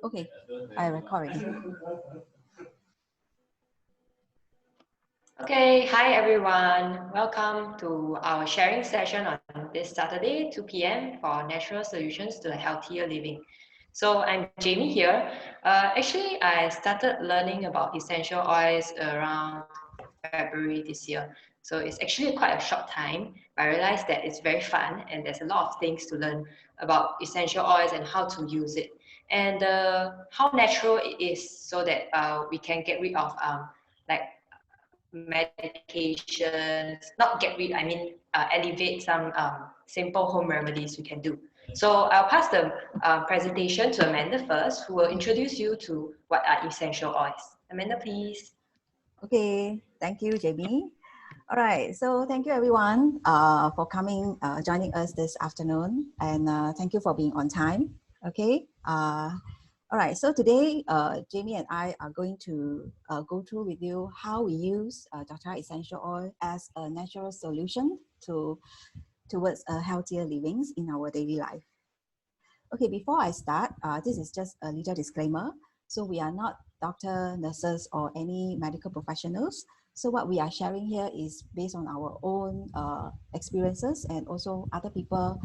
Okay, I record already. Okay, hi everyone. Welcome to our sharing session on this Saturday, 2 p.m. for Natural Solutions to a Healthier Living. So I'm Jamie here. Actually, I started learning about essential oils around February this year. So it's actually quite a short time, but I realized that it's very fun and there's a lot of things to learn about essential oils and how to use it. And how natural it is so that we can get rid of like medications, not get rid, I mean elevate some simple home remedies we can do. So I'll pass the presentation to Amanda first, who will introduce you to what are essential oils. Amanda, please. Okay, thank you, Jamie. All right, so thank you everyone for coming, joining us this afternoon, and thank you for being on time. Okay, all right, so today Jamie and I are going to go through with you how we use Doterra essential oil as a natural solution towards a healthier living in our daily life. Okay, before I start, this is just a little disclaimer. So we are not doctor, nurses, or any medical professionals. So what we are sharing here is based on our own experiences and also other people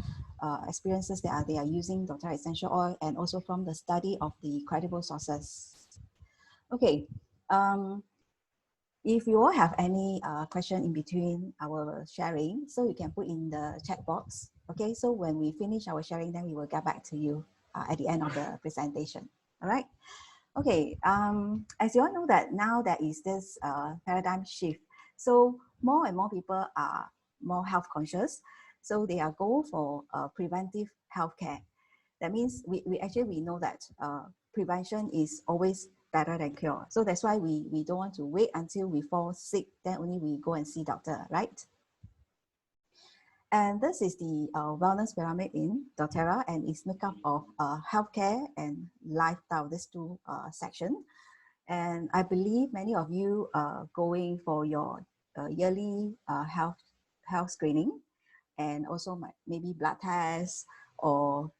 experiences that they are using Doterra essential oil, and also from the study of the credible sources. Okay, if you all have any question in between our sharing, so you can put in the chat box. Okay, so when we finish our sharing, then we will get back to you at the end of the presentation. All right. Okay, as you all know that now there is this paradigm shift. So more and more people are more health conscious. So they are go for preventive healthcare. That means we know that prevention is always better than cure. So that's why we don't want to wait until we fall sick, then only we go and see doctor, right? And this is the wellness pyramid in Doterra, and it's made up of healthcare and lifestyle, these two sections. And I believe many of you are going for your yearly health screening, and also maybe blood tests or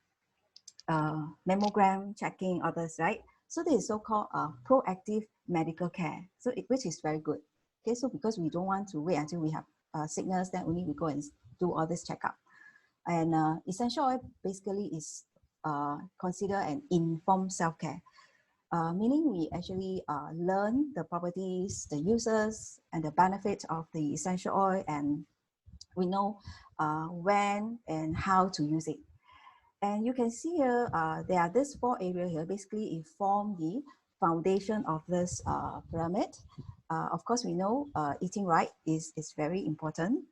mammogram checking, others, right? So this is so-called proactive medical care, so which is very good. Okay, so because we don't want to wait until we have sickness, then only we go and do all this checkup. And essential oil basically is considered an informed self-care, meaning we actually learn the properties, the uses, and the benefits of the essential oil, and we know when and how to use it. And you can see here, there are these four areas here. Basically, it form the foundation of this pyramid. Of course, we know eating right is very important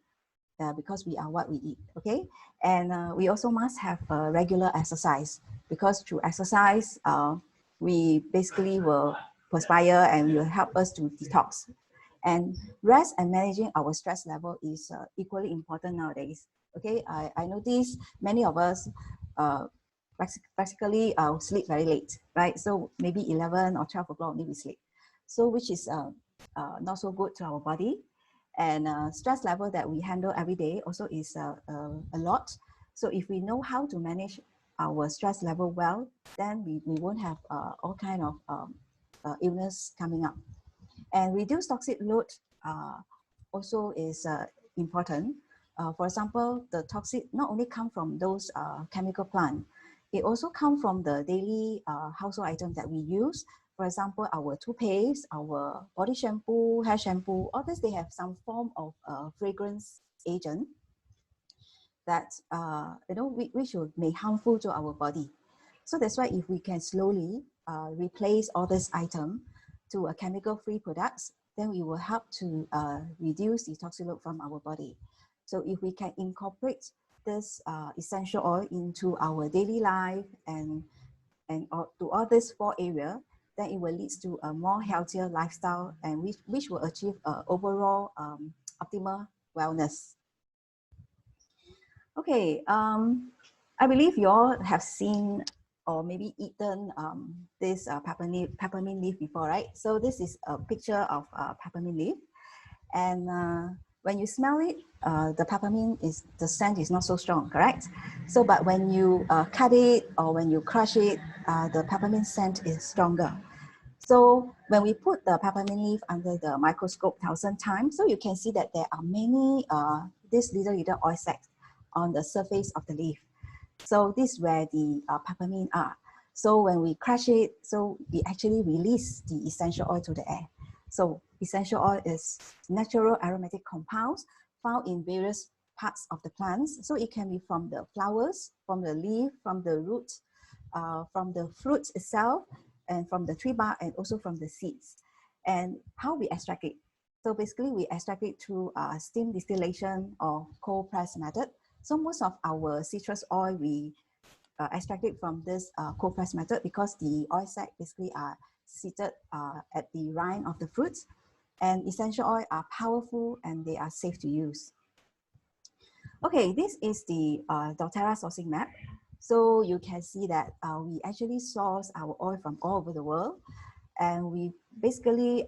because we are what we eat, okay? And we also must have regular exercise, because through exercise, we basically will perspire and will help us to detox. And rest and managing our stress level is equally important nowadays. Okay, I notice many of us basically sleep very late, right? So maybe 11 or 12 o'clock only we sleep. So which is not so good to our body. And stress level that we handle every day also is a lot. So if we know how to manage our stress level well, then we won't have all kind of illness coming up. And reduce toxic load also is important. For example, the toxic not only come from those chemical plant, it also come from the daily household items that we use. For example, our toothpaste, our body shampoo, hair shampoo, all this, they have some form of fragrance agent that which may harmful to our body. So that's why if we can slowly replace all this item to a chemical-free products, then we will help to reduce the toxic load from our body. So if we can incorporate this essential oil into our daily life and to all these four areas, then it will lead to a more healthier lifestyle, and which will achieve overall optimal wellness. Okay, I believe you all have seen or maybe eaten this peppermint leaf before, right? So this is a picture of peppermint leaf, and when you smell it, the peppermint the scent is not so strong, correct? So, but when you cut it or when you crush it, the peppermint scent is stronger. So when we put the peppermint leaf under the microscope 1,000 times, so you can see that there are many these little oil sacs on the surface of the leaf. So this is where the peppermint are. So when we crush it, so we actually release the essential oil to the air. So essential oil is natural aromatic compounds found in various parts of the plants. So it can be from the flowers, from the leaf, from the roots, from the fruit itself, and from the tree bark, and also from the seeds. And how we extract it? So basically we extract it through steam distillation or cold press method. So most of our citrus oil, we extract it from this cold press method because the oil sac basically are seated at the rind of the fruits, and essential oil are powerful and they are safe to use. Okay, this is the Doterra Sourcing Map. So you can see that we actually source our oil from all over the world, and we basically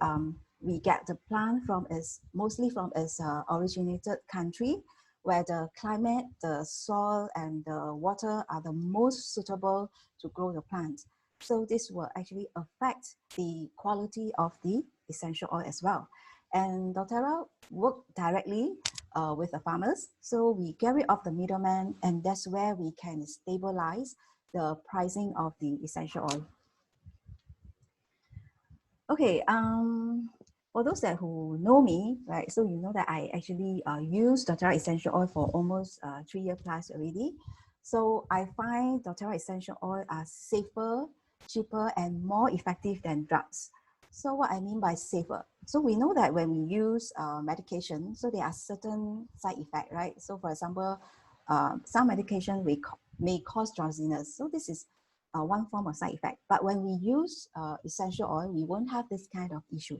we get the plant from mostly from its originated country, where the climate, the soil, and the water are the most suitable to grow the plant. So this will actually affect the quality of the essential oil as well. And Doterra work directly with the farmers. So we get rid of the middleman, and that's where we can stabilize the pricing of the essential oil. Okay, for those that who know me, right, so you know that I actually use Doterra essential oil for almost 3 years plus already. So I find Doterra essential oil are safer, cheaper, and more effective than drugs. So what I mean by safer? So we know that when we use medication, so there are certain side effects, right? So for example, some medication may cause drowsiness. So this is one form of side effect. But when we use essential oil, we won't have this kind of issue.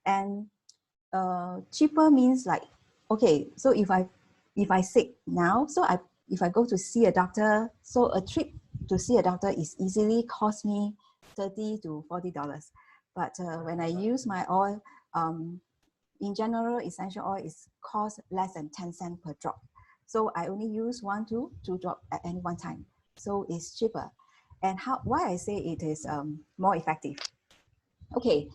And cheaper means like, okay, so if I sick now, so if I go to see a doctor, so a trip to see a doctor is easily cost me $30 to $40. But when I use my oil, in general, essential oil is cost less than 10 cents per drop. So I only use 1 to 2 drops at any one time. So it's cheaper. And why I say it is more effective. Okay,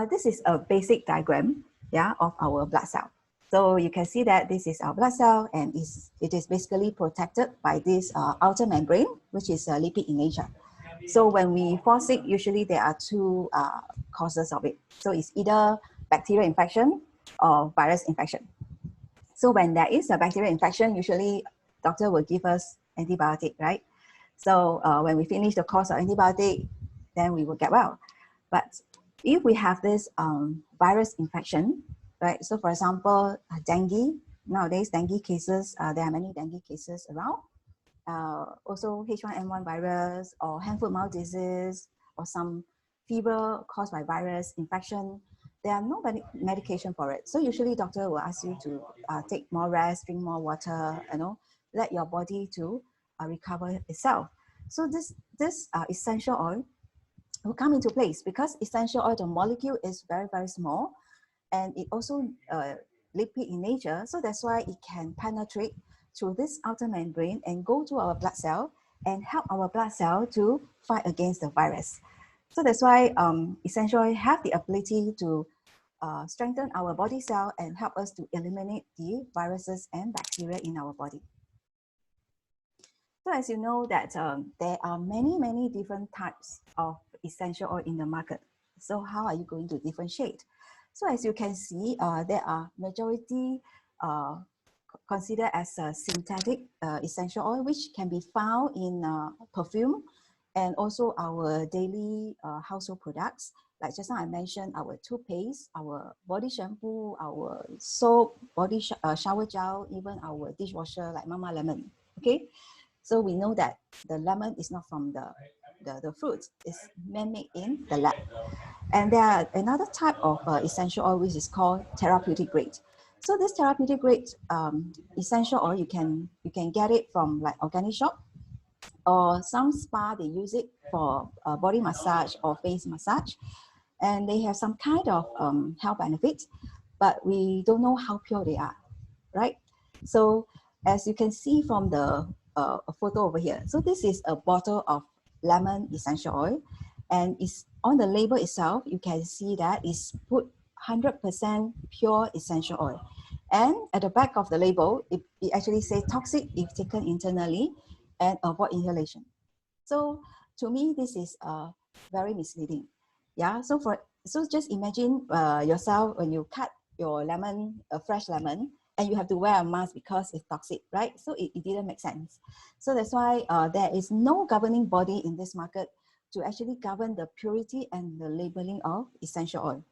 this is a basic diagram, yeah, of our blood cell. So you can see that this is our blood cell, and it is basically protected by this outer membrane, which is lipid in nature. So when we fall sick, usually there are two causes of it. So it's either bacterial infection or virus infection. So when there is a bacterial infection, usually doctor will give us antibiotic, right? So when we finish the course of antibiotic, then we will get well. But if we have this virus infection, right? So for example, dengue, nowadays dengue cases, there are many dengue cases around. Also H1N1 virus or hand foot mouth disease or some fever caused by virus infection, there are no medication for it. So usually doctor will ask you to take more rest, drink more water, let your body to recover itself. So this essential oil will come into place because essential oil, the molecule is very, very small, and it also lipid in nature. So that's why it can penetrate through this outer membrane and go to our blood cell and help our blood cell to fight against the virus. So that's why essential oil have the ability to strengthen our body cell and help us to eliminate the viruses and bacteria in our body. So as you know that there are many, many different types of essential oil in the market. So how are you going to differentiate? So as you can see, there are majority considered as a synthetic essential oil, which can be found in perfume and also our daily household products. Like just now I mentioned our toothpaste, our body shampoo, our soap, body shower gel, even our dishwasher like Mama Lemon, okay? So we know that the lemon is not from the fruit, it's man-made in the lab. And there are another type of essential oil which is called therapeutic grade. So this therapeutic grade essential oil, you can get it from like organic shop, or some spa, they use it for body massage or face massage. And they have some kind of health benefits. but we don't know how pure they are, right? So as you can see from the photo over here, so this is a bottle of lemon essential oil, and it's on the label itself, you can see that it's put 100% pure essential oil. And at the back of the label, it actually says toxic if taken internally and avoid inhalation. So to me, this is very misleading. Yeah, so just imagine yourself when you cut your lemon, a fresh lemon, and you have to wear a mask because it's toxic, right? So it didn't make sense. So that's why there is no governing body in this market to actually govern the purity and the labeling of essential oil.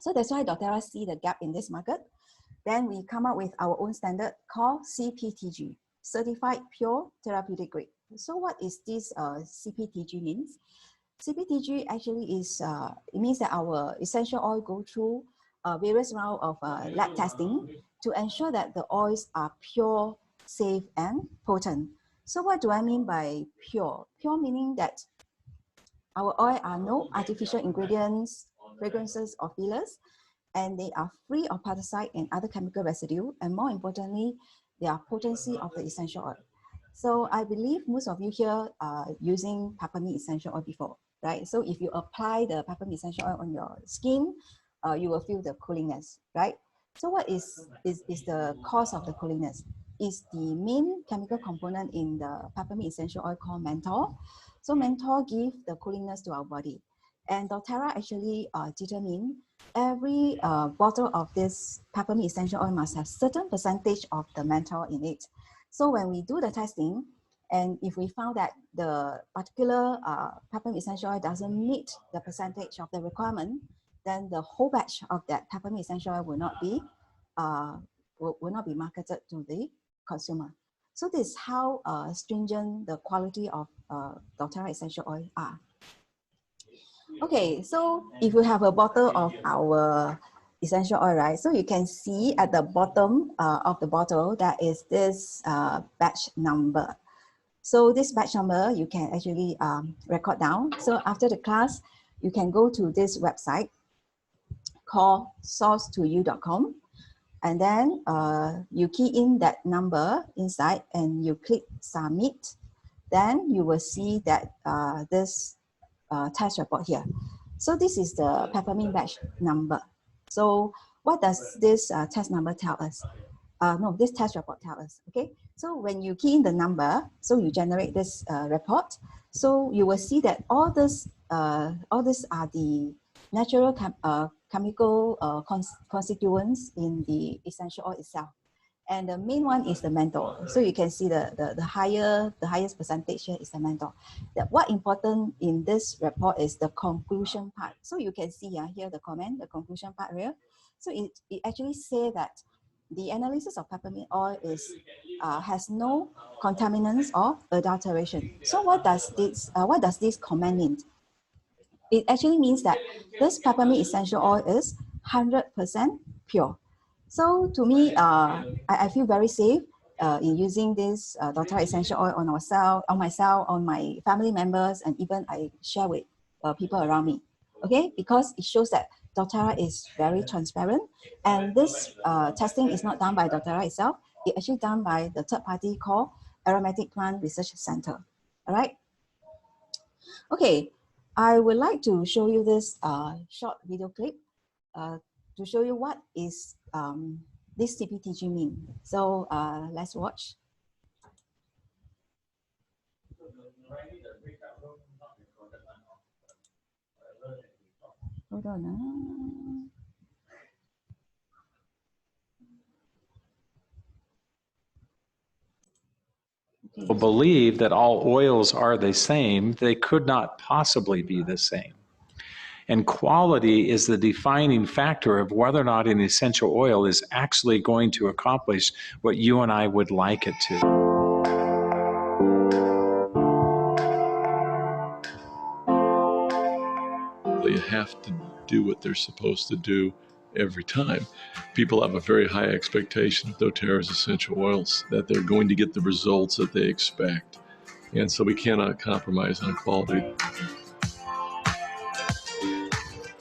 So that's why Doterra see the gap in this market. Then we come up with our own standard called CPTG, Certified Pure Therapeutic Grade. So what is this CPTG means? CPTG actually is, it means that our essential oil go through various rounds of lab testing to ensure that the oils are pure, safe, and potent. So what do I mean by pure? Pure meaning that our oil are no artificial ingredients, fragrances, or fillers, and they are free of pesticide and other chemical residue, and more importantly, their potency of the essential oil. So I believe most of you here are using peppermint essential oil before, right? So if you apply the peppermint essential oil on your skin, you will feel the cooliness, right? So what is the cause of the cooliness? Is the main chemical component in the peppermint essential oil called menthol. So menthol gives the cooliness to our body. And Doterra actually determined every bottle of this peppermint essential oil must have certain percentage of the menthol in it. So when we do the testing, and if we found that the particular peppermint essential oil doesn't meet the percentage of the requirement, then the whole batch of that peppermint essential oil will not be marketed to the consumer. So this is how stringent the quality of Doterra essential oil are. Okay, so if you have a bottle of our essential oil, right? So you can see at the bottom of the bottle, that is this batch number. So this batch number, you can actually record down. So after the class, you can go to this website called source2u.com. And then you key in that number inside and you click submit. Then you will see that this test report here. So this is the peppermint batch number. So what does this test number tell us? This test report tells us, okay? So when you key in the number, so you generate this report. So you will see that all these are the natural chemical constituents in the essential oil itself. And the main one is the menthol. So you can see the highest percentage here is the menthol. What important in this report is the conclusion part. So you can see here the comment, the conclusion part here. So it actually says that the analysis of peppermint oil has no contaminants or adulteration. So what does this comment mean? It actually means that this peppermint essential oil is 100% pure. So to me, I feel very safe in using this Doterra essential oil on myself, on my family members, and even I share with people around me. Okay, because it shows that Doterra is very transparent, and this testing is not done by Doterra itself. It's actually done by the third party called Aromatic Plant Research Center. All right. Okay, I would like to show you this short video clip to show you what is this CPTG mean. So let's watch. Hold on. People believe that all oils are the same. They could not possibly be the same. And quality is the defining factor of whether or not an essential oil is actually going to accomplish what you and I would like it to. They have to do what they're supposed to do every time. People have a very high expectation of doTERRA's essential oils, that they're going to get the results that they expect. And so we cannot compromise on quality.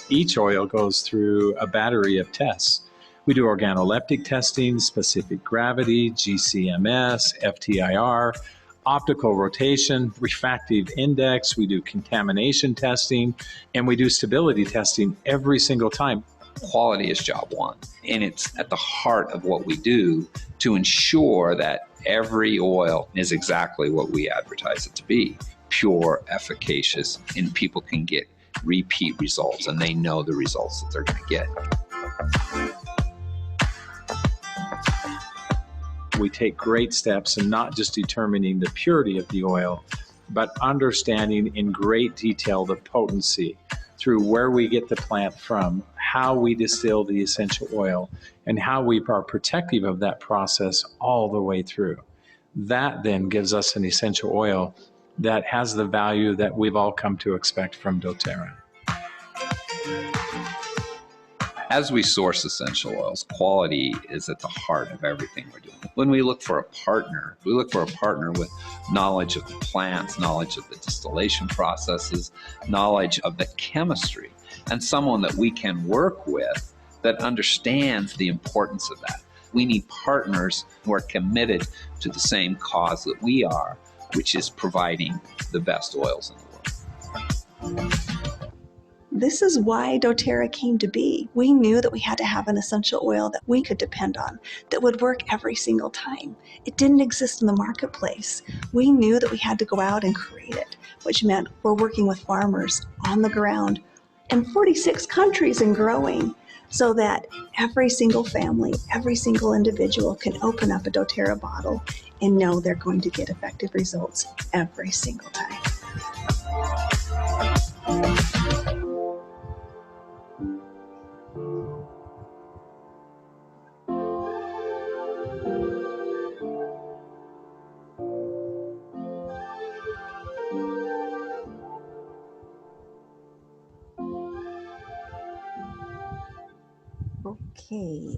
Each oil goes through a battery of tests We do organoleptic testing, specific gravity, GCMS, FTIR, optical rotation, refractive index. We do contamination testing, and we do stability testing every single time. Quality is job one, and it's at the heart of what we do to ensure that every oil is exactly what we advertise it to be: pure, efficacious, and people can get repeat results, and they know the results that they're going to get. We take great steps in not just determining the purity of the oil, but understanding in great detail the potency through where we get the plant from, how we distill the essential oil, and how we are protective of that process all the way through. That then gives us an essential oil that has the value that we've all come to expect from doTERRA. As we source essential oils, quality is at the heart of everything we're doing. When we look for a partner, we look for a partner with knowledge of the plants, knowledge of the distillation processes, knowledge of the chemistry, and someone that we can work with that understands the importance of that. We need partners who are committed to the same cause that we are, which is providing the best oils in the world. This is why doTERRA came to be. We knew that we had to have an essential oil that we could depend on, that would work every single time. It didn't exist in the marketplace. We knew that we had to go out and create it, which meant we're working with farmers on the ground in 46 countries and growing, so that every single family, every single individual can open up a doTERRA bottle and know they're going to get effective results every single time. Okay.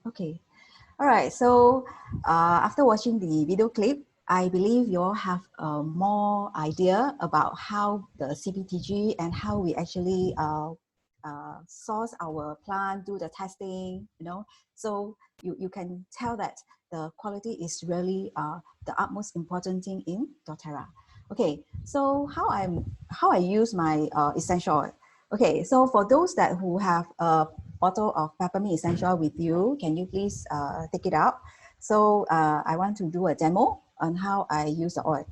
Okay. All right. So after watching the video clip, I believe you all have more idea about how the CPTG and how we actually source our plant, do the testing, you know. So you can tell that the quality is really the utmost important thing in doTERRA. Okay, so how I use my essential oil. Okay, so for those that who have a bottle of peppermint essential oil with you, can you please take it out? So I want to do a demo on how I use the oil.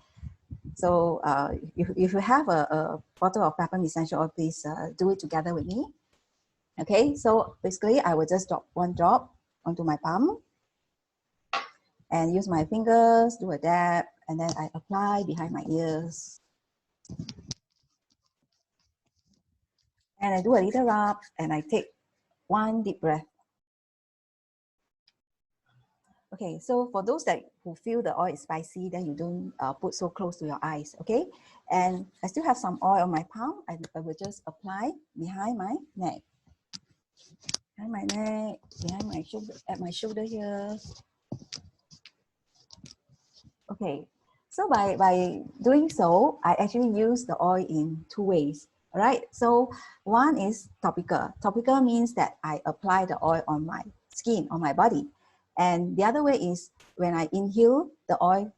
So if you have a bottle of peppermint essential oil, please do it together with me. Okay, so basically I will just drop one drop onto my palm and use my fingers, do a dab, and then I apply behind my ears. And I do a little rub and I take one deep breath. Okay, so for those that who feel the oil is spicy, then you don't put so close to your eyes, okay? And I still have some oil on my palm. I will just apply behind my neck. Behind my neck, behind my shoulder, at my shoulder here. Okay, so by doing so, I actually use the oil in two ways, all right? So one is topical. Topical means that I apply the oil on my skin, on my body. And the other way is when I inhale the oil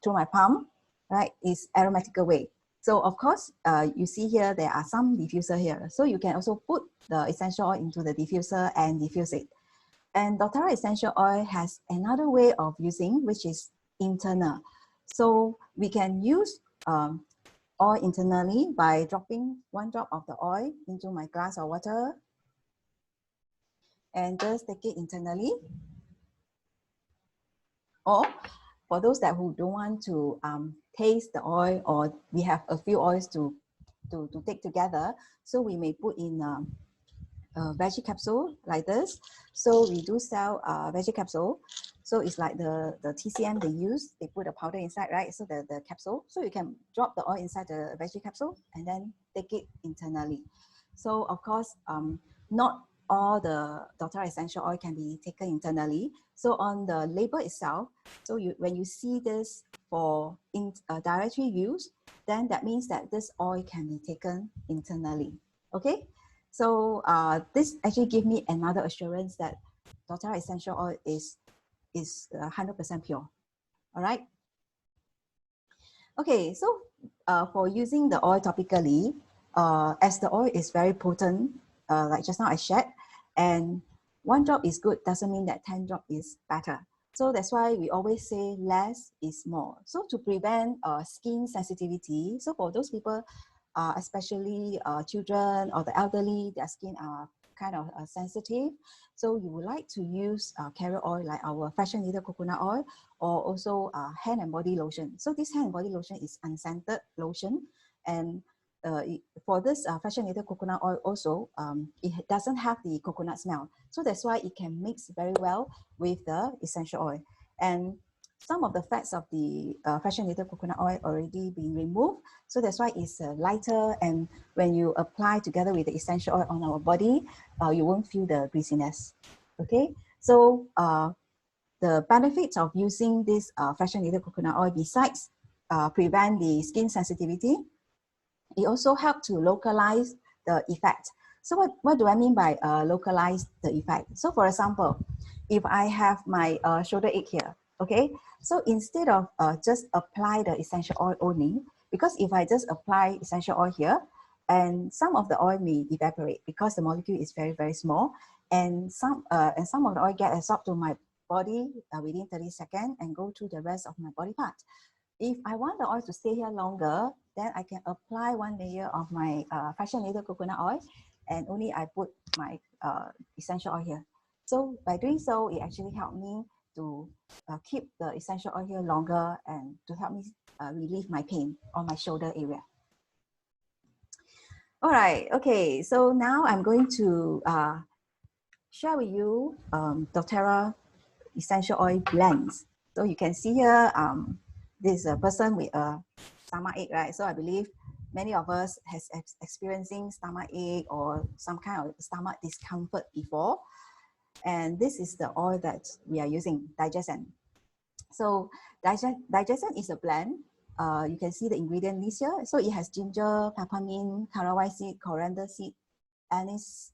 through my palm, right, is aromatical way. So of course, you see here, there are some diffuser here. So you can also put the essential oil into the diffuser and diffuse it. And doTERRA essential oil has another way of using, which is internal. So we can use oil internally by dropping one drop of the oil into my glass of water and just take it internally. Or for those that who don't want to taste the oil, or we have a few oils to take together, so we may put in a veggie capsule like this. So we do sell veggie capsule. So it's like the TCM they use, they put a powder inside, right? So the capsule. So you can drop the oil inside the veggie capsule and then take it internally. So of course, not all the Doterra essential oil can be taken internally. So on the label itself, so when you see this for dietary use, then that means that this oil can be taken internally. Okay, so this actually gives me another assurance that Doterra essential oil is 100% pure. All right. Okay, so for using the oil topically, as the oil is very potent, like just now I shared, and 1 drop is good doesn't mean that 10 drop is better. So that's why we always say less is more. So to prevent skin sensitivity, so for those people, especially children or the elderly, their skin are kind of sensitive. So you would like to use carrier oil like our fractionated coconut oil, or also hand and body lotion. So this hand and body lotion is unscented lotion, and for this fractionated coconut oil also, it doesn't have the coconut smell. So that's why it can mix very well with the essential oil. And some of the fats of the fractionated coconut oil already been removed. So that's why it's lighter, and when you apply together with the essential oil on our body, you won't feel the greasiness. Okay, so the benefits of using this fractionated coconut oil, besides prevent the skin sensitivity, it also helps to localize the effect. So what do I mean by localize the effect? So for example, if I have my shoulder ache here, okay, so instead of just apply the essential oil only, because if I just apply essential oil here, and some of the oil may evaporate because the molecule is very, very small, and some of the oil get absorbed to my body within 30 seconds and go to the rest of my body part. If I want the oil to stay here longer, then I can apply 1 layer of my fractionated coconut oil, and only I put my essential oil here. So by doing so, it actually helped me to keep the essential oil here longer and to help me relieve my pain on my shoulder area. All right, okay, so now I'm going to share with you Doterra essential oil blends. So you can see here, this is a person with a stomach ache, right? So I believe many of us has experiencing stomach ache or some kind of stomach discomfort before. And this is the oil that we are using, Digescent. So Digescent is a blend. You can see the ingredient list here. So it has ginger, peppermint, caraway seed, coriander seed, anise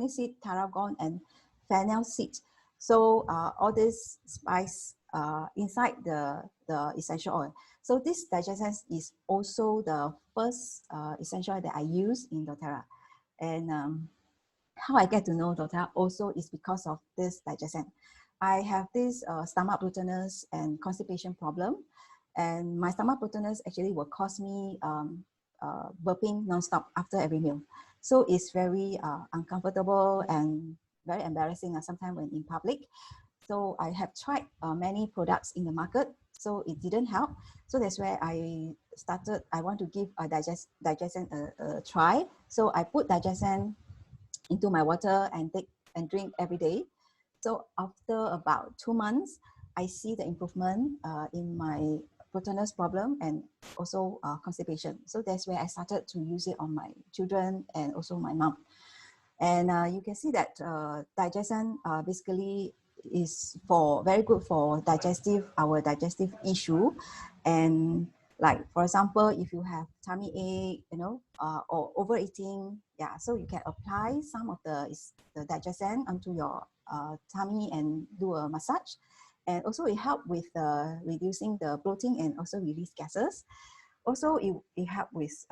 seed, tarragon, and fennel seed. So all this spice inside the essential oil. So this Digescent is also the first essential oil that I use in Doterra. And how I get to know Doterra also is because of this Digescent. I have this stomach bloatiness and constipation problem, and my stomach bloatiness actually will cause me burping nonstop after every meal. So it's very uncomfortable and very embarrassing sometimes when in public. So I have tried many products in the market, so it didn't help. So that's where I started, I want to give a Digescent a try. So I put Digescent into my water and take and drink every day. So after about 2 months, I see the improvement in my bloatiness problem and also constipation. So that's where I started to use it on my children and also my mom. And you can see that Digescent basically is very good for our digestive issue. And like, for example, if you have tummy ache, or overeating, yeah, so you can apply some of the Digescent onto your tummy and do a massage. And also it helps with reducing the bloating and also release gases. Also, it helps with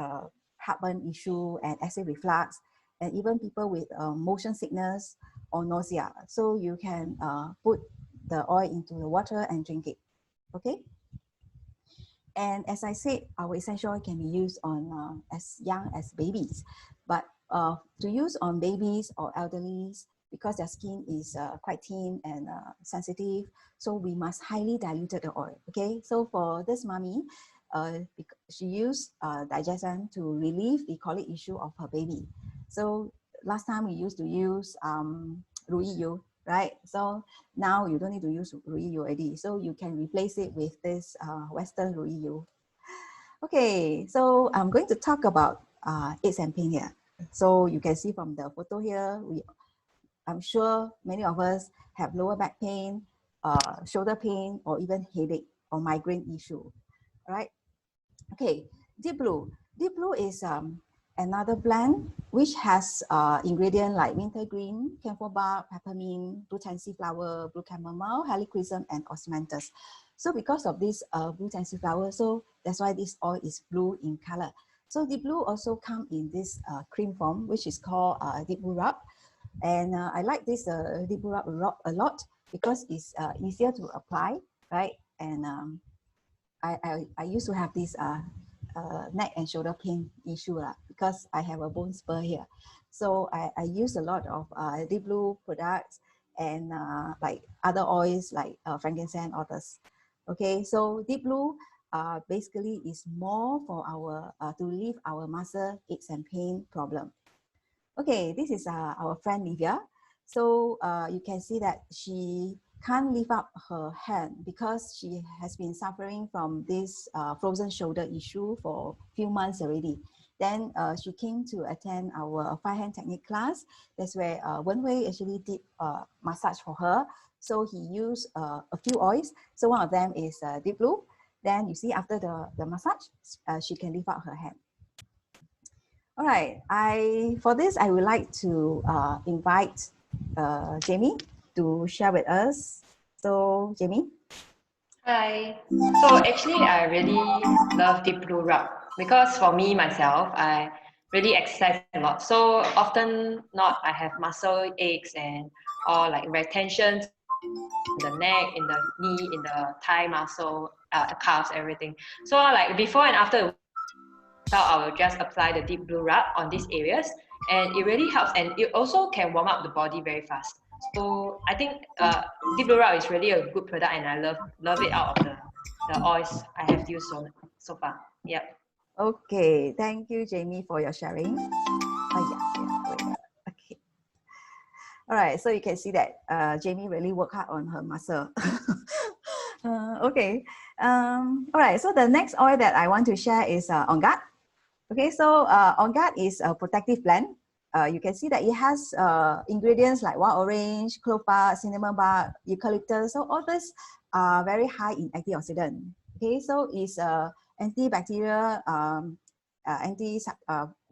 heartburn issue and acid reflux, and even people with motion sickness or nausea. So you can put the oil into the water and drink it, okay? And as I said, our essential oil can be used on as young as babies, but to use on babies or elderlies, because their skin is quite thin and sensitive, so we must highly dilute the oil, okay? So for this mommy, she used Digescent to relieve the colic issue of her baby. So last time we used to use Ruiyu, right? So now you don't need to use Ruiyu already. So you can replace it with this Western Ruiyu. Okay, so I'm going to talk about aches and pain here. So you can see from the photo here, I'm sure many of us have lower back pain, shoulder pain, or even headache or migraine issue. All right. Okay, deep blue. Deep blue is another blend which has ingredient like wintergreen, camphor bark, peppermint, blue tansy flower, blue chamomile, helichrysum, and osmanthus. So because of this blue tansy flower, so that's why this oil is blue in color. So deep blue also come in this cream form, which is called deep blue rub. And I like this deep blue rub a lot because it's easier to apply, right? And I used to have this neck and shoulder pain issue because I have a bone spur here. So I use a lot of deep blue products and like other oils like frankincense, others. Okay, so deep blue basically is more for our to relieve our muscle aches and pain problem. Okay, this is our friend Livia. So you can see that she can't lift up her hand because she has been suffering from this frozen shoulder issue for a few months already. Then she came to attend our 5-hand technique class. That's where Wenhui actually did massage for her. So he used a few oils. So one of them is deep blue. Then you see after the massage, she can lift up her hand. All right, for this, I would like to invite Jamie to share with us. So, Jamie? Hi. So actually, I really love deep blue rub because for me, myself, I really exercise a lot. So often not, I have muscle aches and or like retentions in the neck, in the knee, in the thigh muscle, calves, everything. So like before and after I will just apply the deep blue rub on these areas, and it really helps, and it also can warm up the body very fast. So I think deep blue rub is really a good product, and I love it out of the oils I have used so far. Yep. Okay, thank you, Jamie, for your sharing. Okay. All right, so you can see that Jamie really worked hard on her muscle. Okay. All right, so the next oil that I want to share is Ongat. Okay, so Ongat is a protective blend. You can see that it has ingredients like wild orange, clove bark, cinnamon bark, eucalyptus. So all these are very high in antioxidant. Okay, so it's antibacterial,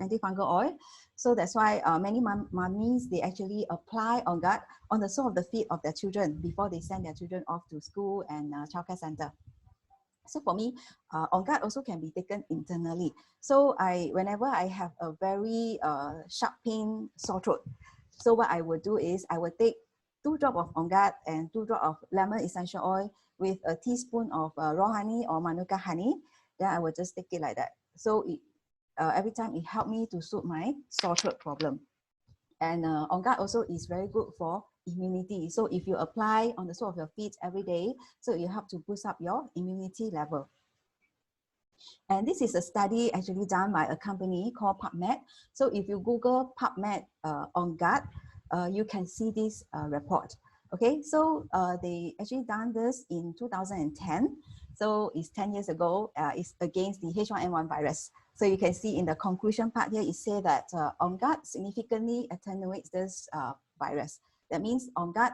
antifungal oil. So that's why many mummies, they actually apply Ongat on the sole of the feet of their children before they send their children off to school and childcare center. So for me, Ongat also can be taken internally. So whenever I have a very sharp pain, sore throat, so what I would do is I would take 2 drops of Ongat and 2 drops of lemon essential oil with a teaspoon of raw honey or manuka honey. Then I would just take it like that. So every time it helped me to soothe my sore throat problem. And Ongat also is very good for immunity. So if you apply on the sole of your feet every day, so you help to boost up your immunity level. And this is a study actually done by a company called PubMed. So if you Google PubMed Ongat, you can see this report. Okay, so they actually done this in 2010. So it's 10 years ago. It's against the H1N1 virus. So you can see in the conclusion part here, it says that Ongat significantly attenuates this virus. That means Ongat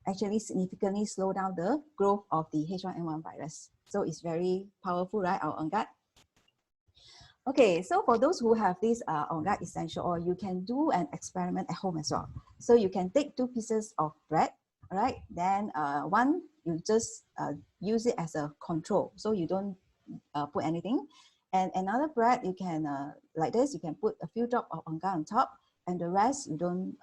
actually significantly slow down the growth of the H1N1 virus. So it's very powerful, right, our Ongat? Okay, so for those who have this Ongat essential oil, you can do an experiment at home as well. So you can take 2 pieces of bread, all right? Then one, you just use it as a control. So you don't put anything. And another bread, you can, like this, you can put a few drops of Ongat on top, and the rest, you don't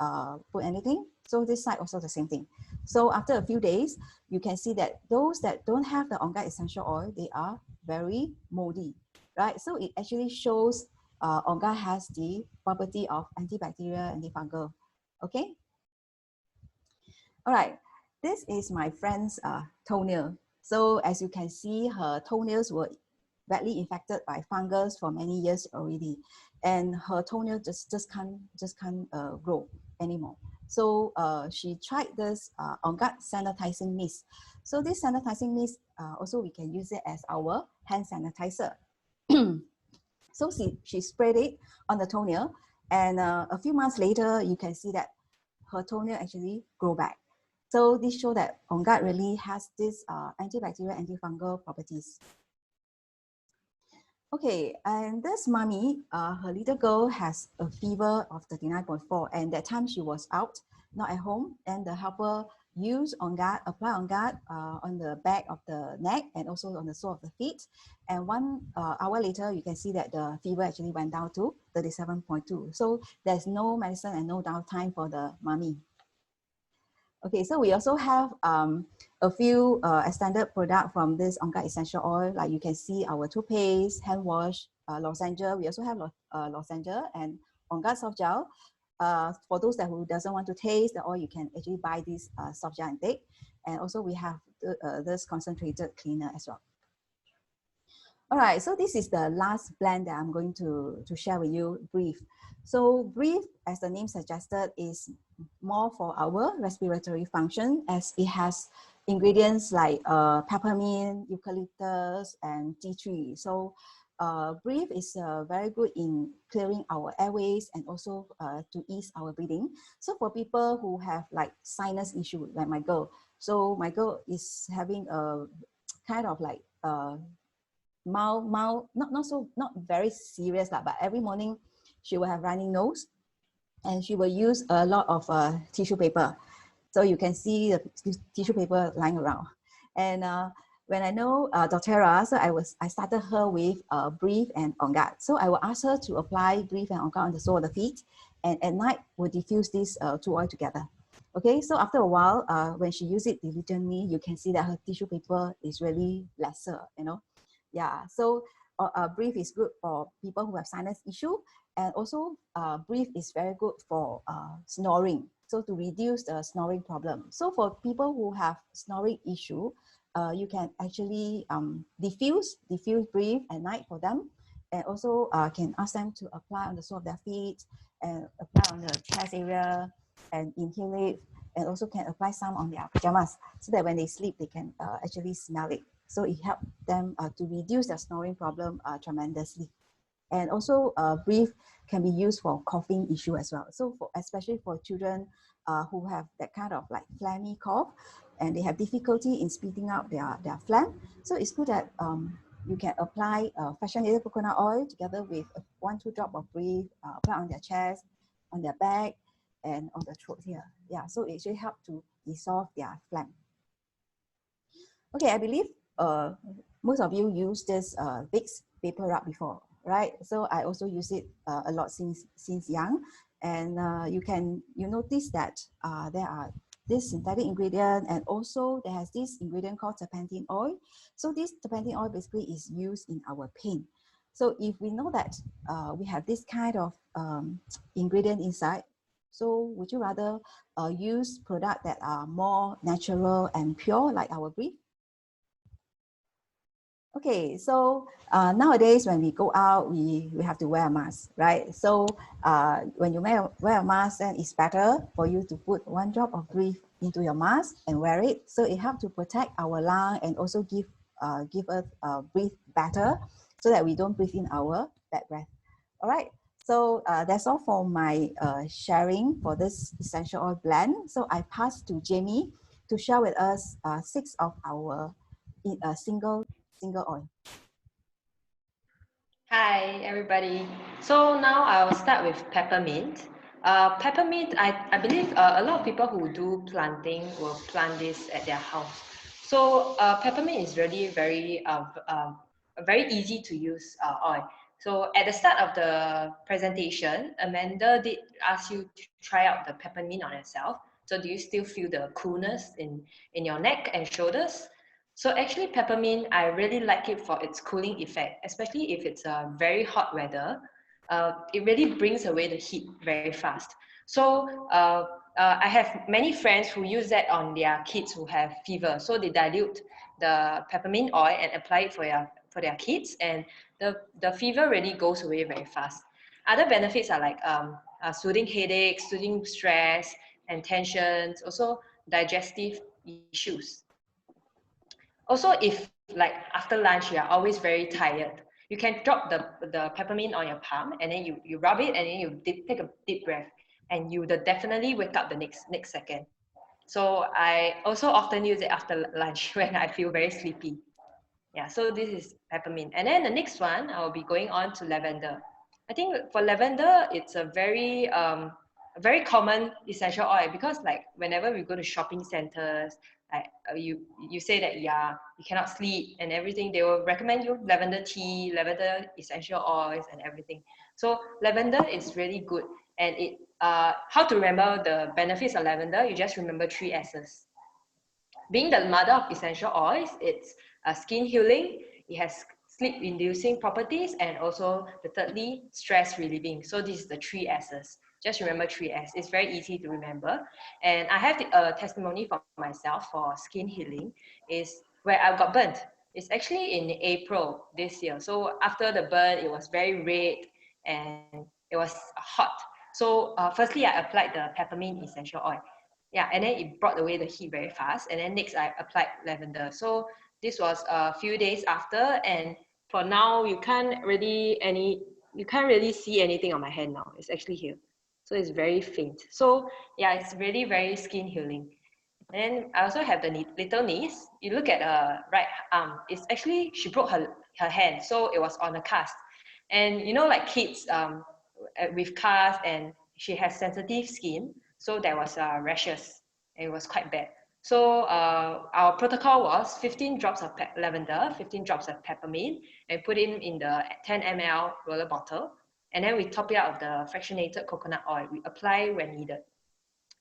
put anything. So this side also the same thing. So after a few days, you can see that those that don't have the Ongat essential oil, they are very moldy, right? So it actually shows Ongat has the property of antibacterial, antifungal, okay? All right, this is my friend's toenail. So as you can see, her toenails were badly infected by fungus for many years already, and her toenail just can't grow anymore. So she tried this Ongat sanitizing mist. So this sanitizing mist also we can use it as our hand sanitizer. So she sprayed it on the toenail, and a few months later you can see that her toenail actually grow back. So this shows that Ongat really has this antibacterial, antifungal properties. Okay, and this mommy, her little girl has a fever of 39.4, and that time she was out, not at home, and the helper used Ongat, apply Ongat on the back of the neck and also on the sole of the feet. And 1 hour later, you can see that the fever actually went down to 37.2. So there's no medicine and no downtime for the mommy. Okay, so we also have a few extended product from this Ongat essential oil. Like you can see our toothpaste, hand wash, lozenge. We also have lozenge and Ongat soft gel. For those who doesn't want to taste the oil, you can actually buy this soft gel and take. And also we have this concentrated cleaner as well. All right, so this is the last blend that I'm going to share with you, brief. So brief, as the name suggested, is more for our respiratory function, as it has ingredients like peppermint, eucalyptus, and tea tree. So brief is very good in clearing our airways and also to ease our breathing. So for people who have like sinus issue, like my girl, so my girl is having a kind of like mild, not very serious, but every morning she will have running nose, and she will use a lot of tissue paper. So you can see the tissue paper lying around. And when I know Doterra, so I started her with Brief and Ongat. So I will ask her to apply Brief and Ongat on the sole of the feet, and at night we'll diffuse these two oil together. Okay, so after a while, when she uses it diligently, you can see that her tissue paper is really lesser, you know. Yeah, so Brief is good for people who have sinus issue, and also Brief is very good for snoring, so to reduce the snoring problem. So for people who have snoring issue, you can actually diffuse Brief at night for them, and also can ask them to apply on the sole of their feet and apply on the chest area and inhale it, and also can apply some on their pajamas so that when they sleep they can actually smell it. So it helps them to reduce their snoring problem tremendously. And also Brief can be used for coughing issue as well. So especially for children who have that kind of like phlegmy cough, and they have difficulty in spitting out their phlegm. So it's good that you can apply fractionated coconut oil together with 1-2 drops of Brief, apply on their chest, on their back, and on the throat here. Yeah, so it should help to dissolve their phlegm. Okay, I believe most of you use this Vicks paper rub before, right? So I also use it a lot since young, and you notice that there are this synthetic ingredient, and also there has this ingredient called turpentine oil. So this turpentine oil basically is used in our pain. So if we know that we have this kind of ingredient inside, so would you rather use products that are more natural and pure, like our Brief? Okay, so nowadays when we go out, we have to wear a mask, right? So when you wear a mask, then it's better for you to put 1 drop of Brief into your mask and wear it. So it helps to protect our lung and also give us breathe better, so that we don't breathe in our bad breath. All right, so that's all for my sharing for this essential oil blend. So I pass to Jamie to share with us 6 of our single oil. Hi, everybody. So now I'll start with peppermint. Peppermint, I believe a lot of people who do planting will plant this at their house. So peppermint is really very easy to use oil. So at the start of the presentation, Amanda did ask you to try out the peppermint on yourself. So do you still feel the coolness in your neck and shoulders? So actually peppermint, I really like it for its cooling effect, especially if it's very hot weather. It really brings away the heat very fast. So I have many friends who use that on their kids who have fever. So they dilute the peppermint oil and apply it for their kids, and the fever really goes away very fast. Other benefits are like soothing headaches, soothing stress and tensions, also digestive issues. Also, if like after lunch you are always very tired, you can drop the peppermint on your palm, and then you rub it, and then you take a deep breath. and you would definitely wake up the next second. So I also often use it after lunch when I feel very sleepy. Yeah, so this is peppermint. And then the next one, I'll be going on to lavender. I think for lavender, it's a very common essential oil, because like whenever we go to shopping centers, like you say that you cannot sleep and everything, they will recommend you lavender tea, lavender essential oils and everything. So lavender is really good. And how to remember the benefits of lavender? You just remember 3 S's. Being the mother of essential oils, it's skin healing, it has sleep-inducing properties, and also the thirdly, stress relieving. So this is the 3 S's. Just remember 3 S. It's very easy to remember. And I have a testimony for myself for skin healing, is where I got burnt. It's actually in April this year. So after the burn, it was very red and it was hot. So firstly, I applied the peppermint essential oil. Yeah, and then it brought away the heat very fast. And then next I applied lavender. So this was a few days after, and for now you can't really see anything on my hand now. It's actually here. So it's very faint. So yeah, it's really very skin healing. And then I also have the little niece. You look at her right arm. It's actually, she broke her hand, so it was on a cast. And you know, like kids with cast, and she has sensitive skin. So there was rashes, and it was quite bad. So our protocol was 15 drops of lavender, 15 drops of peppermint, and put it in the 10 ml roller bottle. And then we top it out with the fractionated coconut oil. We apply when needed.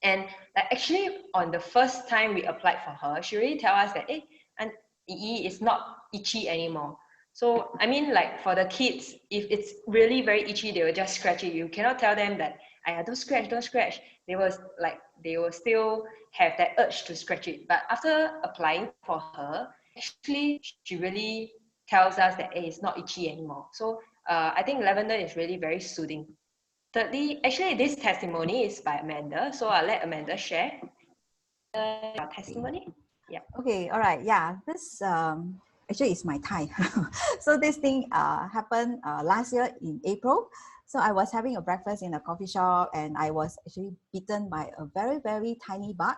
And like actually on the first time we applied for her, she already tell us that, hey, and it's not itchy anymore. So I mean, like for the kids, if it's really very itchy, they will just scratch it. You cannot tell them that, don't scratch, don't scratch. They will still have that urge to scratch it. But after applying for her, actually she really tells us that, hey, it's not itchy anymore. So I think lavender is really very soothing. Thirdly, actually this testimony is by Amanda. So I'll let Amanda share your testimony. Yeah. Okay, all right. Yeah, this actually is my tie. So this thing happened last year in April. So I was having a breakfast in a coffee shop, and I was actually bitten by a very, very tiny bug.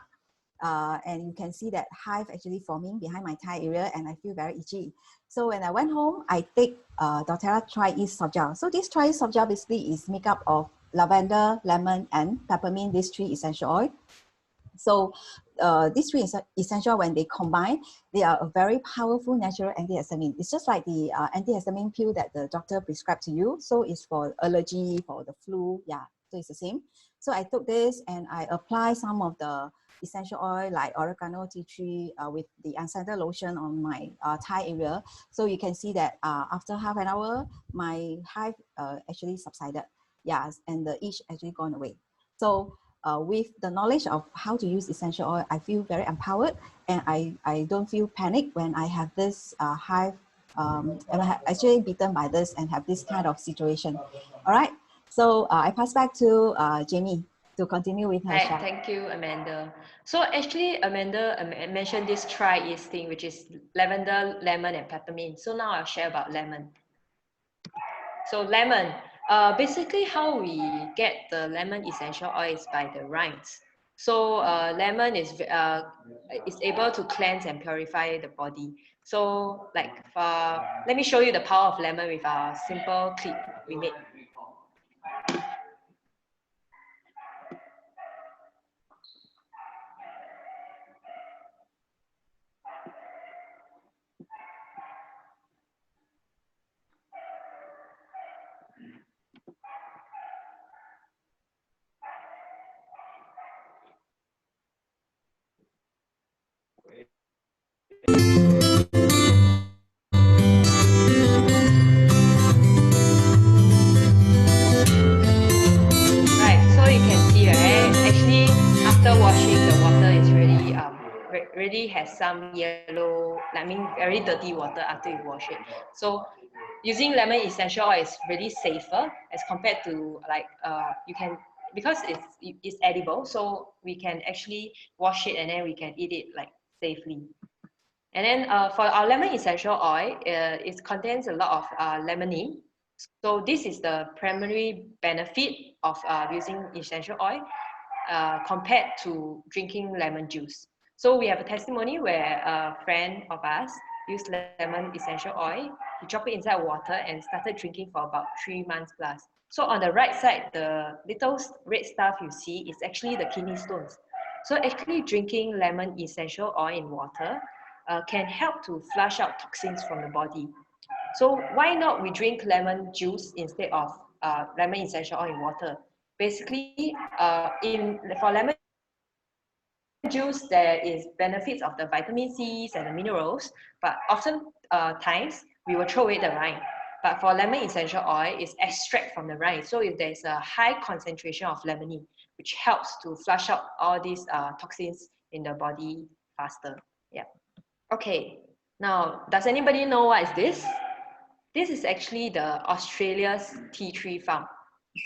And you can see that hive actually forming behind my thigh area, and I feel very itchy. So when I went home, I take Doterra Tri-Ease soft gel. So this Tri-Ease soft gel basically is made up of lavender, lemon, and peppermint, these 3 essential oil. So these 3 essential, when they combine, they are a very powerful natural antihistamine. It's just like the antihistamine pill that the doctor prescribed to you. So it's for allergy, for the flu. Yeah, so it's the same. So I took this and I apply some of the essential oil like oregano, tea tree with the unscented lotion on my thigh area. So you can see that after half an hour, my hive actually subsided. Yes, and the itch actually gone away. So with the knowledge of how to use essential oil, I feel very empowered, and I don't feel panic when I have this hive, and I actually bitten by this and have this kind of situation. All right, so I pass back to Jamie to continue with her share. Thank you, Amanda. So actually, Amanda mentioned this Tri-Ease thing, which is lavender, lemon, and peppermint. So now I'll share about lemon. So lemon, basically how we get the lemon essential oil is by the rinds. So lemon is able to cleanse and purify the body. So like, let me show you the power of lemon with our simple clip we made. After washing, the water is really really has some yellow, very dirty water after you wash it. So using lemon essential oil is really safer as compared to like you can, because it's edible, so we can actually wash it and then we can eat it like safely. And then for our lemon essential oil, it contains a lot of limonene. So this is the primary benefit of using essential oil compared to drinking lemon juice. So we have a testimony where a friend of us used lemon essential oil, he dropped it inside water and started drinking for about 3 months plus. So on the right side, the little red stuff you see is actually the kidney stones. So actually drinking lemon essential oil in water can help to flush out toxins from the body. So why not we drink lemon juice instead of lemon essential oil in water? Basically, for lemon juice, there is benefits of the vitamin C's and the minerals, but often times we will throw away the rind. But for lemon essential oil, it's extract from the rind. So if there's a high concentration of lemonine, which helps to flush out all these toxins in the body faster. Yeah. Okay. Now, does anybody know what is this? This is actually the Australia's tea tree farm.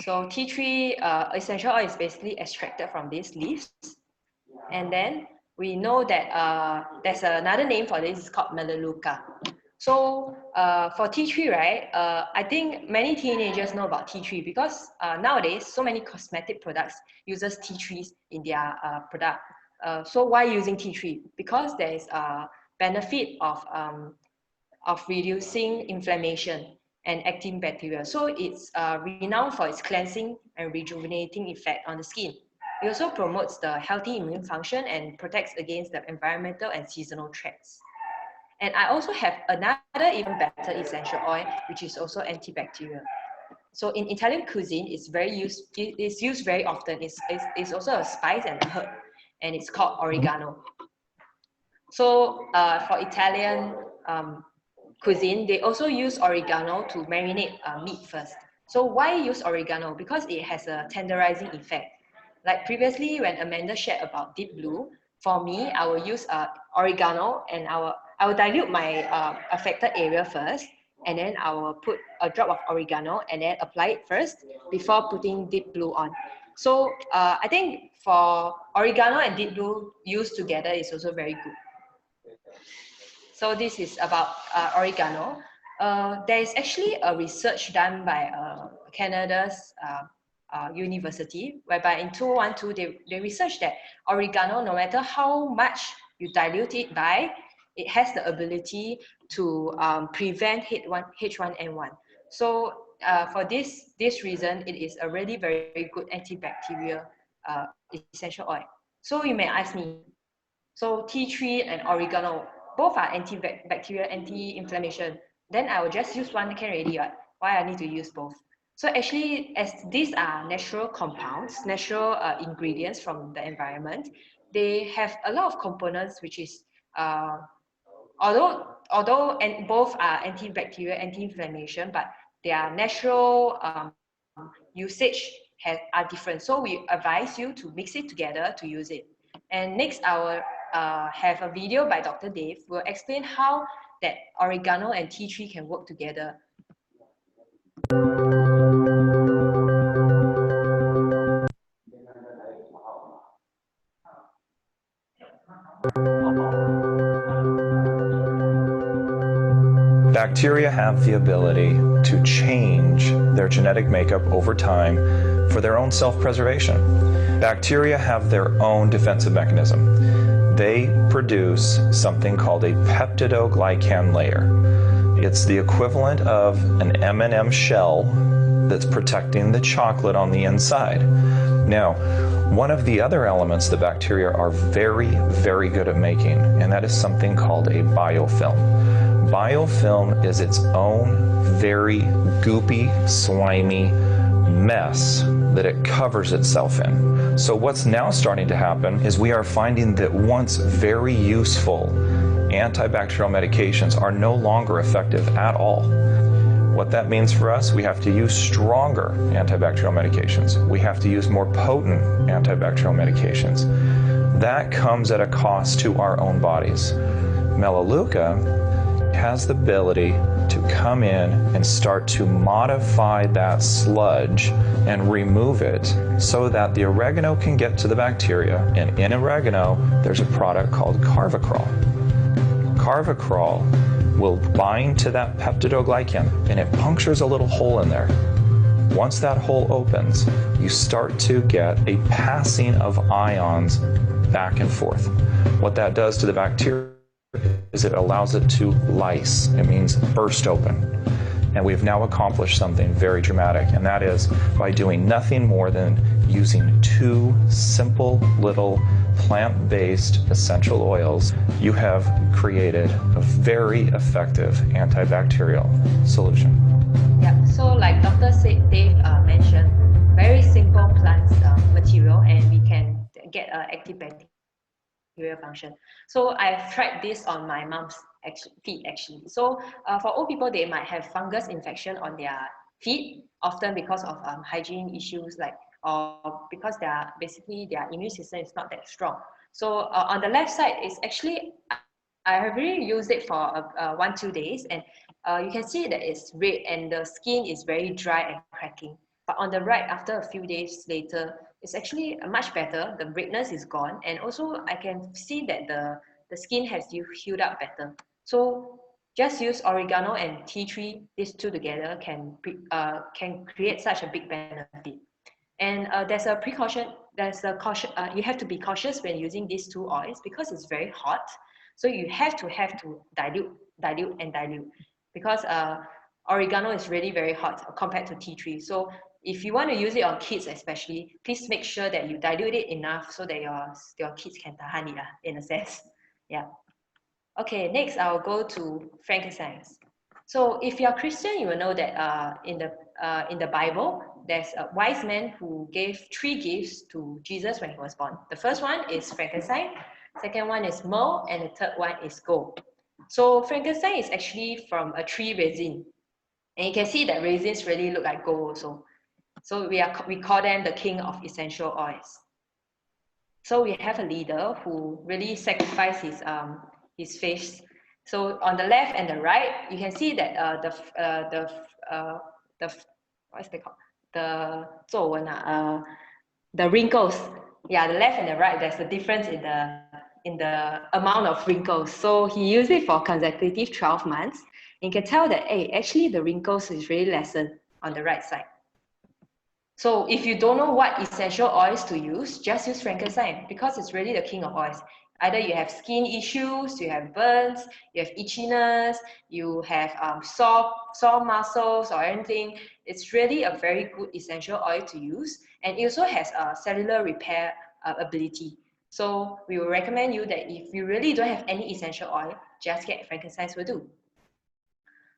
So tea tree essential oil is basically extracted from these leaves. And then we know that there's another name for this, it's called Melaleuca. So for tea tree, right, I think many teenagers know about tea tree because nowadays so many cosmetic products uses tea trees in their product. So why using tea tree? Because there is a benefit of reducing inflammation and active bacteria. So it's renowned for its cleansing and rejuvenating effect on the skin. It also promotes the healthy immune function and protects against the environmental and seasonal threats. And I also have another even better essential oil, which is also antibacterial. So in Italian cuisine, it's used very often. It's also a spice and a herb, and it's called oregano. So for Italian cuisine, they also use oregano to marinate meat first. So why use oregano? Because it has a tenderizing effect. Like previously, when Amanda shared about deep blue, for me, I will use oregano and I will dilute my affected area first, and then I will put a drop of oregano and then apply it first before putting deep blue on. So I think for oregano and deep blue used together is also very good. So this is about oregano. There is actually a research done by Canada's university, whereby in 2012, they researched that oregano, no matter how much you dilute it by, it has the ability to prevent H1N1. So for this reason, it is a really very good antibacterial essential oil. So you may ask me, so tea tree and oregano, both are antibacterial, anti-inflammation. Then I will just use one can already, right? Why I need to use both? So actually, as these are natural compounds, natural ingredients from the environment, they have a lot of components which is, although both are antibacterial, anti-inflammation, but their natural usage are different. So we advise you to mix it together to use it. And next, I will have a video by Dr. Dave who will explain how that oregano and tea tree can work together. Bacteria have the ability to change their genetic makeup over time for their own self-preservation. Bacteria have their own defensive mechanism. They produce something called a peptidoglycan layer. It's the equivalent of an M&M shell that's protecting the chocolate on the inside. Now, one of the other elements the bacteria are very, very good at making, and that is something called a biofilm. Biofilm is its own very goopy, slimy mess that it covers itself in. So what's now starting to happen is we are finding that once very useful antibacterial medications are no longer effective at all. What that means for us, we have to use stronger antibacterial medications. We have to use more potent antibacterial medications. That comes at a cost to our own bodies. Melaleuca has the ability to come in and start to modify that sludge and remove it so that the oregano can get to the bacteria. And in oregano, there's a product called carvacrol. Carvacrol will bind to that peptidoglycan, and it punctures a little hole in there. Once that hole opens, you start to get a passing of ions back and forth. What that does to the bacteria is it allows it to lyse. It means burst open. And we've now accomplished something very dramatic, and that is by doing nothing more than using 2 simple little plant-based essential oils, you have created a very effective antibacterial solution. Yeah, so like Dr. Dave mentioned, very simple plant material, and we can get active bacterial function. So I've tried this on my mom's feet actually. So for old people, they might have fungus infection on their feet, often because of hygiene issues, or because basically their immune system is not that strong. So on the left side is actually, I have really used it for 1-2 days, and you can see that it's red and the skin is very dry and cracking. But on the right, after a few days later, it's actually much better. The redness is gone, and also I can see that the skin has healed up better. So just use oregano and tea tree, these 2 together can create such a big benefit. And there's a precaution, you have to be cautious when using these 2 oils because it's very hot. So you have to dilute because oregano is really very hot compared to tea tree. So if you want to use it on kids especially, please make sure that you dilute it enough so that your kids can tahan it in a sense. Yeah. Okay, next I'll go to frankincense. So if you're Christian, you will know that in the Bible, there's a wise man who gave 3 gifts to Jesus when he was born. The first one is frankincense, second one is myrrh, and the third one is gold. So frankincense is actually from a tree resin, and you can see that resins really look like gold also. So we call them the king of essential oils. So we have a leader who really sacrificed his face. So on the left and the right, you can see that what is it called? The 皱纹, the wrinkles. Yeah, the left and the right, there's a difference in the amount of wrinkles. So he used it for consecutive 12 months. And you can tell that, hey, actually the wrinkles is really lessened on the right side. So if you don't know what essential oils to use, just use frankincense because it's really the king of oils. Either you have skin issues, you have burns, you have itchiness, you have sore muscles or anything. It's really a very good essential oil to use. And it also has a cellular repair ability. So we will recommend you that if you really don't have any essential oil, just get frankincense will do.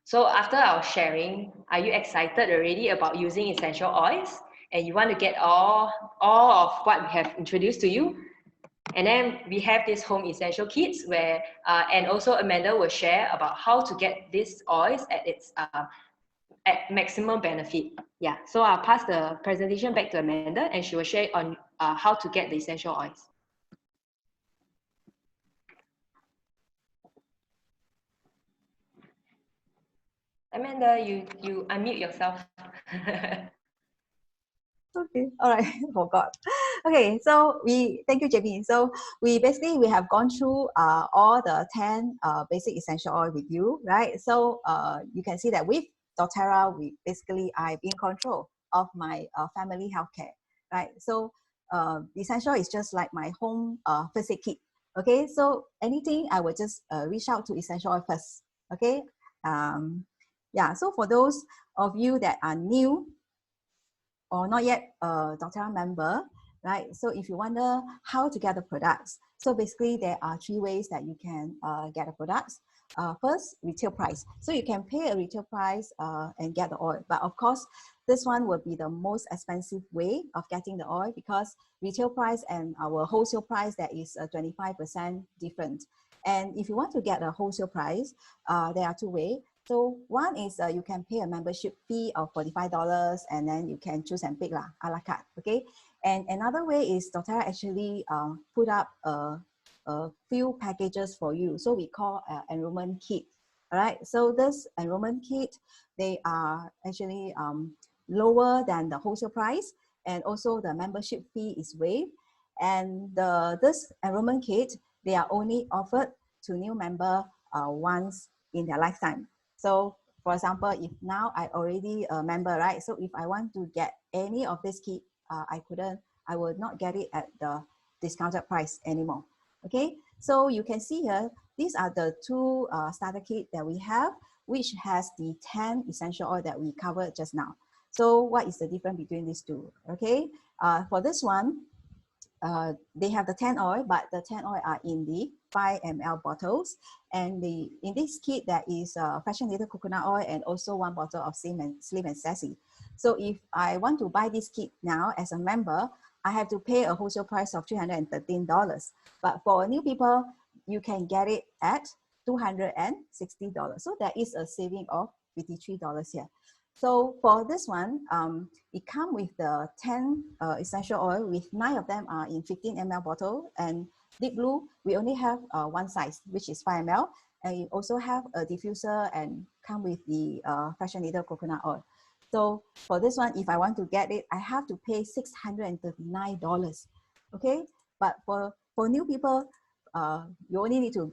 So after our sharing, are you excited already about using essential oils? And you want to get all of what we have introduced to you? And then we have this home essential kits where, and also Amanda will share about how to get these oils at its at maximum benefit. Yeah, so I'll pass the presentation back to Amanda and she will share on how to get the essential oils. Amanda, you unmute yourself. Okay, all right, forgot. Okay, so thank you, JP. So we have gone through all the 10 basic essential oil with you, right? So you can see that with Doterra, I'm in control of my family healthcare, right? So essential is just like my home first aid kit. Okay, so anything I will just reach out to essential oil first. Okay, yeah. So for those of you that are new or not yet a Doterra member, right? So if you wonder how to get the products, so basically there are 3 ways that you can get the products. First, retail price. So you can pay a retail price and get the oil. But of course, this one will be the most expensive way of getting the oil because retail price and our wholesale price, that is 25% different. And if you want to get a wholesale price, there are 2 ways. So one is you can pay a membership fee of $45 and then you can choose and pick a la carte, okay? And another way is Doterra actually put up a few packages for you. So we call Enrollment Kit, all right? So this Enrollment Kit, they are actually lower than the wholesale price, and also the membership fee is waived. And this Enrollment Kit, they are only offered to new member once in their lifetime. So for example, if now I already a member, right? So if I want to get any of this kit, I will not get it at the discounted price anymore. Okay, so you can see here, these are the two starter kit that we have, which has the 10 essential oil that we covered just now. So what is the difference between these two? Okay, for this one, they have the 10 oil, but the 10 oil are in the 5 ml bottles. And in this kit, there is fractionated coconut oil and also 1 bottle of Slim and Sassy. So if I want to buy this kit now as a member, I have to pay a wholesale price of $313. But for new people, you can get it at $260. So there is a saving of $53 here. So for this one, it comes with the 10 essential oil, with 9 of them are in 15 ml bottle, and deep blue, we only have one size, which is 5 ml, and you also have a diffuser and come with the fractionated coconut oil. So for this one, if I want to get it, I have to pay $639, okay? But for new people, you only need to,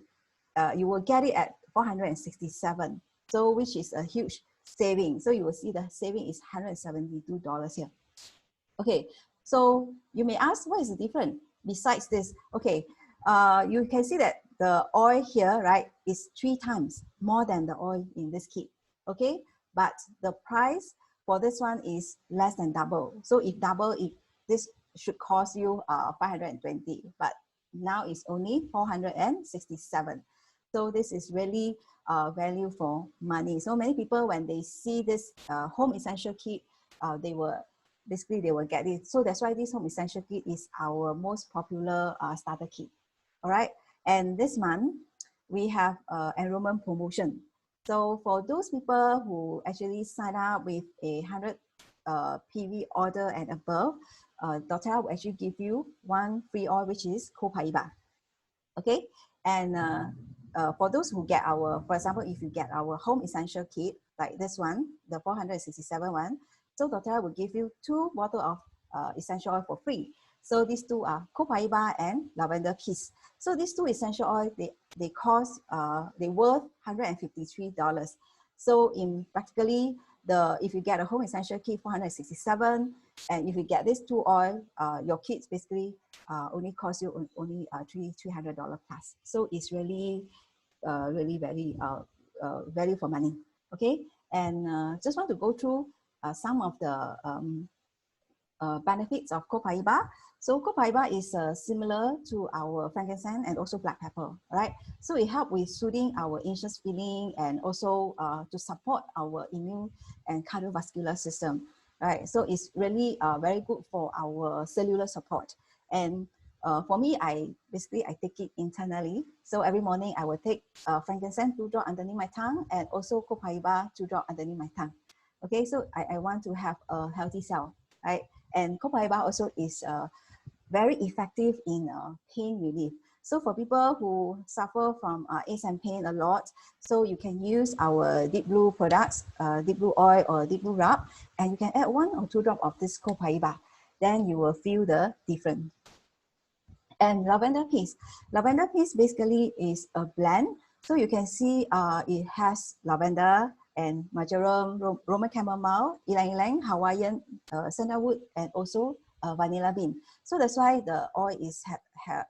you will get it at $467, so which is a huge saving. So you will see the saving is $172 here. Okay, so you may ask, what is the difference besides this? Okay, you can see that the oil here, right, is 3 times more than the oil in this kit. Okay, but the price for this one is less than double. So if double, this should cost you $520, but now it's only $467. So this is really value for money. So many people, when they see this home essential kit, they will get it. So that's why this home essential kit is our most popular starter kit. All right. And this month we have enrollment promotion. So for those people who actually sign up with a 100 PV order and above, Doterra will actually give you 1 free oil, which is Copaiba. Okay. And for those who get our, for example, if you get our home essential kit, like this one, the 467 one, so Doterra will give you 2 bottles of essential oil for free. So these two are Copaiba and Lavender Peace. So these 2 essential oil, they cost, they worth $153. So in practically, if you get a home essential kit, 467, and if you get these 2 oil, your kits basically only cost you only $300 plus. So it's really, really very value for money. Okay, and just want to go through some of the benefits of Copaiba. So Copaiba is similar to our frankincense and also black pepper, right? So it helps with soothing our anxious feeling and also to support our immune and cardiovascular system, right? So it's really very good for our cellular support. And for me, I take it internally. So every morning I will take frankincense 2 drops underneath my tongue and also Copaiba 2 drops underneath my tongue. Okay, so I want to have a healthy cell, right? And Copaiba also is very effective in pain relief. So for people who suffer from aches and pain a lot, so you can use our deep blue products, deep blue oil or deep blue rub, and you can add 1 or 2 drops of this Copaiba. Then you will feel the difference. And Lavender Peace. Lavender Peace basically is a blend. So you can see it has lavender and marjoram, Roman chamomile, ylang ylang, Hawaiian sandalwood, and also vanilla bean. So that's why the oil is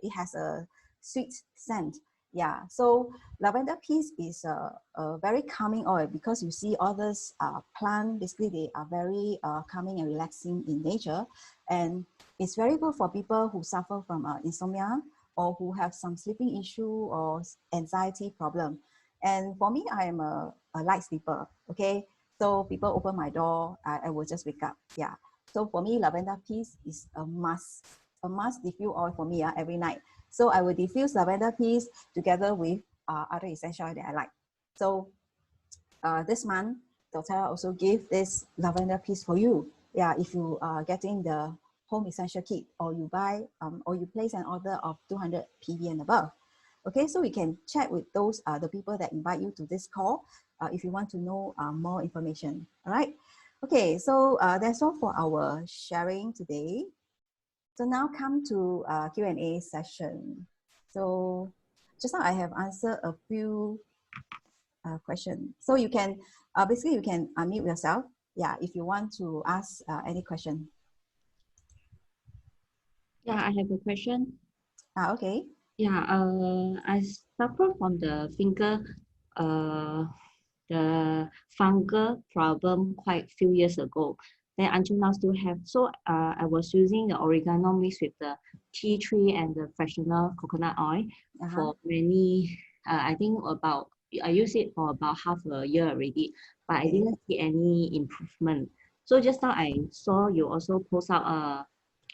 it has a sweet scent. Yeah, so Lavender Peace is a very calming oil, because you see all this plant, basically they are very calming and relaxing in nature. And it's very good for people who suffer from insomnia or who have some sleeping issue or anxiety problem. And for me, I am a light sleeper, okay? So people open my door, I will just wake up, yeah. So for me, Lavender Peace is a must diffuse oil for me every night. So I will diffuse Lavender Peace together with other essential oil that I like. So this month, Doterra also give this Lavender Peace for you. Yeah, if you are getting the home essential kit, or you buy or you place an order of 200 PV and above. Okay, so we can chat with those the people that invite you to this call if you want to know more information. All right. Okay, so that's all for our sharing today. So now come to Q&A session. So just now I have answered a few question. So you can, basically you can unmute yourself. Yeah, if you want to ask any question. Yeah, I have a question. Okay. Yeah, I suffer from the finger, the fungal problem quite few years ago. Then until now still have. So I was using the oregano mixed with the tea tree and the fractional coconut oil for many, I think about, I use it for about half a year already, but I didn't see any improvement. So just now I saw you also post out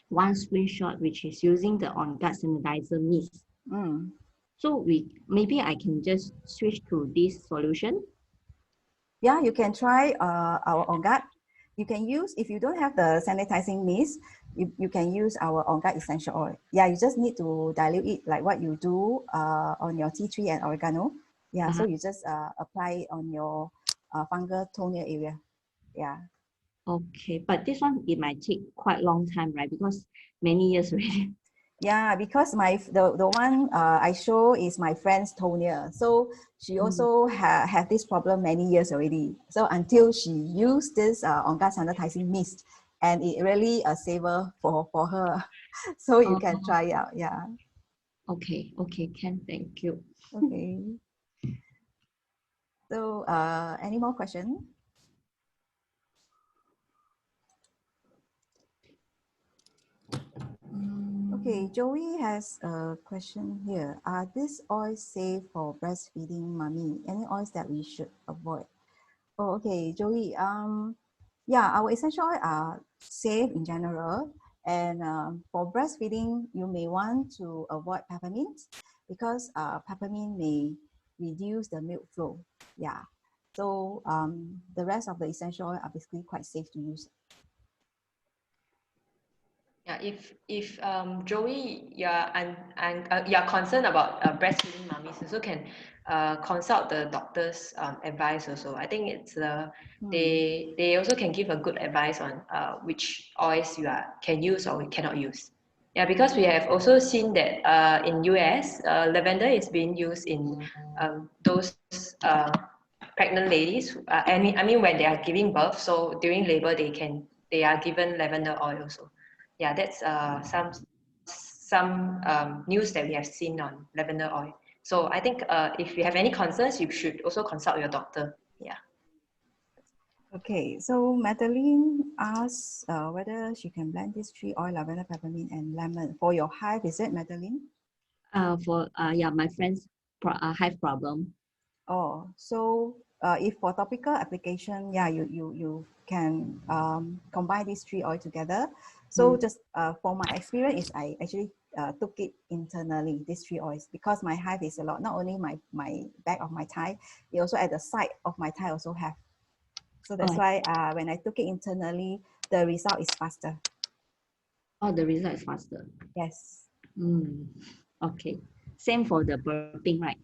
one screenshot which is using the Ongat sanitizer mist. So maybe I can just switch to this solution. Yeah, you can try our Ongat. You can use, if you don't have the sanitizing mist, you can use our Ongat essential oil. Yeah, you just need to dilute it like what you do on your tea tree and oregano. Yeah, so you just apply it on your fungal toenail area. Yeah. Okay, but this one, it might take quite long time, right? Because many years already. Yeah, because the one I show is my friend's toenail. So she also had this problem many years already. So until she used this Ongat sanitizing mist, and it really a saver for her. So you can try out. Yeah. Okay, Ken, thank you. Okay. So any more questions? Okay, Joey has a question here. Are these oils safe for breastfeeding mommy? Any oils that we should avoid? Oh, okay, Joey. Yeah, our essential oils are safe in general, and for breastfeeding, you may want to avoid peppermint because peppermint may reduce the milk flow. Yeah, so the rest of the essential oils are basically quite safe to use. Yeah, if Joey, you're concerned about breastfeeding mummies, also can consult the doctor's advice also. I think it's they also can give a good advice on which oils you can use or cannot use. Yeah, because we have also seen that in US, lavender is being used in those pregnant ladies. I mean when they are giving birth, so during labor they are given lavender oil also. Yeah, that's some news that we have seen on lavender oil. So I think if you have any concerns, you should also consult your doctor. Yeah. Okay, so Madeline asks whether she can blend these 3 oil, lavender, peppermint, and lemon for your hive. Is it, Madeline? Yeah, my friend's hive problem. Oh, so if for topical application, yeah, you can combine these 3 oil together. So just for my experience is I actually took it internally, these 3 oils, because my hive is a lot, not only my back of my thigh, it also at the side of my thigh also have. So that's why when I took it internally, the result is faster. Oh, the result is faster. Yes. Okay. Same for the burping, right?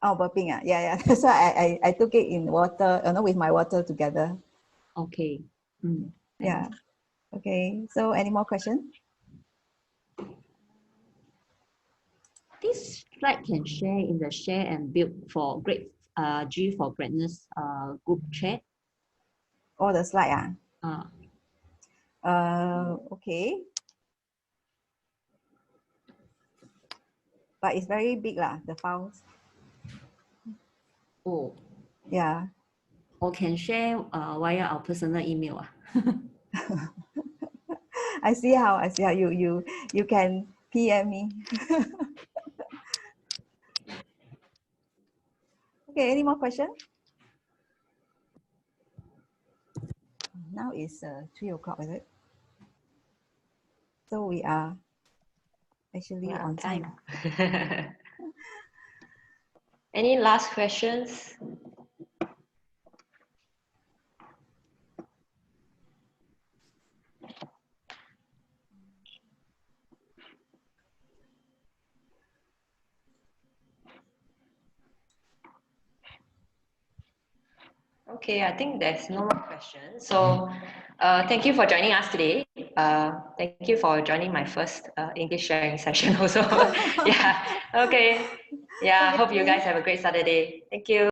Oh, burping, yeah, yeah. That's why I took it in water, with my water together. Okay. Yeah. Okay. So any more questions? This slide can share in the share and build for grade G for greatness group chat. Oh, the slide, okay. But it's very big lah, the files. Oh. Yeah. Or can share via our personal email. I see how you can PM me. Okay, any more questions? Now it's 3 o'clock, is it? So we are actually on time. Any last questions? Okay, I think there's no more questions. So thank you for joining us today. Thank you for joining my first English sharing session also. Yeah, okay. Yeah, hope you guys have a great Saturday. Thank you.